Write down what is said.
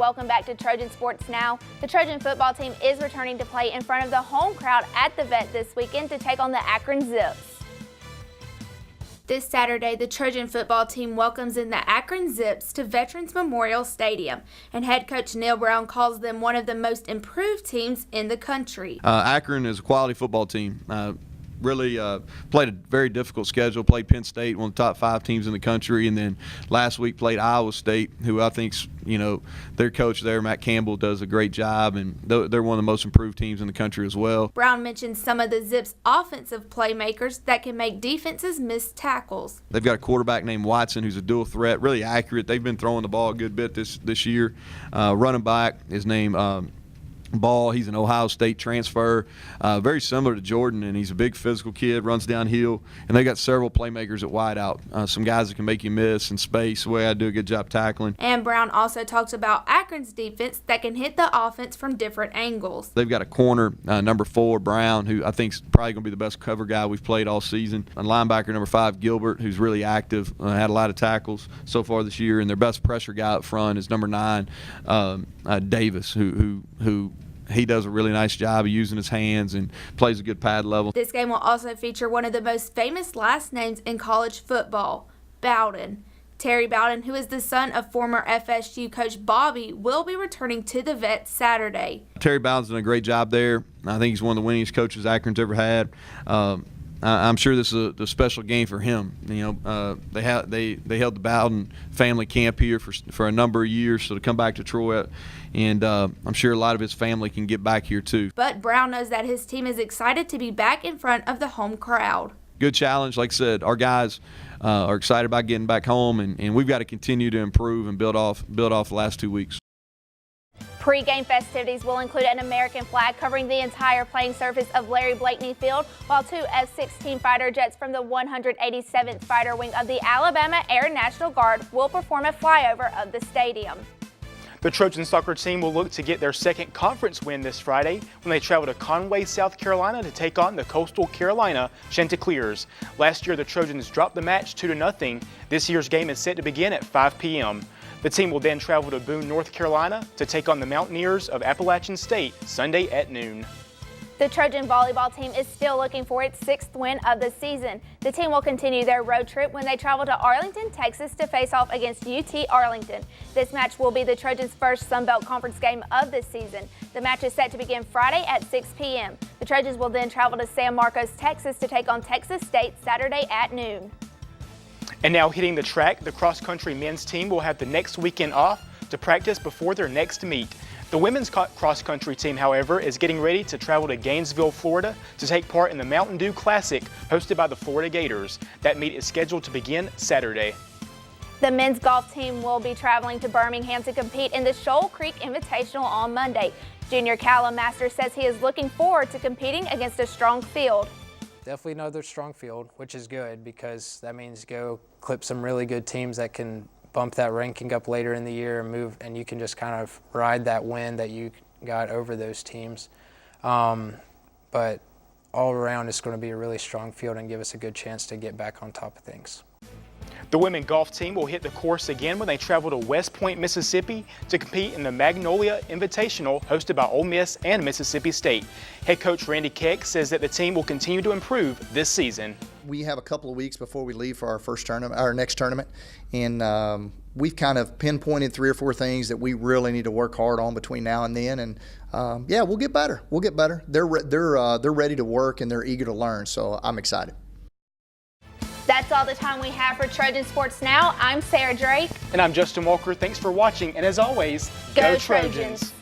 welcome back to Trojan Sports Now. The Trojan football team is returning to play in front of the home crowd at the Vet this weekend to take on the Akron Zips. This Saturday, the Trojan football team welcomes in the Akron Zips to Veterans Memorial Stadium, and head coach Neil Brown calls them one of the most improved teams in the country. Akron is a quality football team. Really played a very difficult schedule, played Penn State, one of the top 5 teams in the country, and then last week played Iowa State, who I think's, their coach there, Matt Campbell, does a great job, and they're one of the most improved teams in the country as well. Brown mentioned some of the Zips' offensive playmakers that can make defenses miss tackles. They've got a quarterback named Watson who's a dual threat, really accurate. They've been throwing the ball a good bit this year. Running back is named Ball. He's an Ohio State transfer, very similar to Jordan, and he's a big physical kid, runs downhill, and they got several playmakers at wideout, some guys that can make you miss in space. The way I do a good job tackling. And Brown also talks about Akron's defense that can hit the offense from different angles. They've got a corner, number 4, Brown, who I think is probably going to be the best cover guy we've played all season. A linebacker, number 5, Gilbert, who's really active, had a lot of tackles so far this year, and their best pressure guy up front is number 9, Davis, who he does a really nice job of using his hands and plays a good pad level. This game will also feature one of the most famous last names in college football, Bowden. Terry Bowden, who is the son of former FSU coach Bobby, will be returning to the Vet Saturday. Terry Bowden's done a great job there. I think he's one of the winningest coaches Akron's ever had. I'm sure this is a special game for him. They held the Bowden family camp here for a number of years, so to come back to Troy, and I'm sure a lot of his family can get back here too. But Brown knows that his team is excited to be back in front of the home crowd. Good challenge. Like I said, our guys are excited about getting back home, and we've got to continue to improve and build off the last 2 weeks. Pre-game festivities will include an American flag covering the entire playing surface of Larry Blakeney Field, while 2 F-16 fighter jets from the 187th Fighter Wing of the Alabama Air National Guard will perform a flyover of the stadium. The Trojan soccer team will look to get their second conference win this Friday when they travel to Conway, South Carolina to take on the Coastal Carolina Chanticleers. Last year, the Trojans dropped the match 2-0. This year's game is set to begin at 5 p.m. The team will then travel to Boone, North Carolina to take on the Mountaineers of Appalachian State Sunday at noon. The Trojan volleyball team is still looking for its 6th win of the season. The team will continue their road trip when they travel to Arlington, Texas to face off against UT Arlington. This match will be the Trojans' first Sun Belt Conference game of the season. The match is set to begin Friday at 6 p.m. The Trojans will then travel to San Marcos, Texas to take on Texas State Saturday at noon. And now hitting the track, the cross-country men's team will have the next weekend off to practice before their next meet. The women's cross-country team, however, is getting ready to travel to Gainesville, Florida to take part in the Mountain Dew Classic hosted by the Florida Gators. That meet is scheduled to begin Saturday. The men's golf team will be traveling to Birmingham to compete in the Shoal Creek Invitational on Monday. Junior Callum Masters says he is looking forward to competing against a strong field. Definitely another strong field, which is good because that means go clip some really good teams that can bump that ranking up later in the year and move, and you can just kind of ride that win that you got over those teams. But all around, it's going to be a really strong field and give us a good chance to get back on top of things. The women golf team will hit the course again when they travel to West Point, Mississippi to compete in the Magnolia Invitational hosted by Ole Miss and Mississippi State. Head coach Randy Keck says that the team will continue to improve this season. We have a couple of weeks before we leave for our next tournament, and we've kind of pinpointed 3 or 4 things that we really need to work hard on between now and then. And yeah, we'll get better. We'll get better. They're ready to work and they're eager to learn. So I'm excited. That's all the time we have for Trojan Sports Now. I'm Sarah Drake. And I'm Justin Walker. Thanks for watching. And as always, Go Trojans.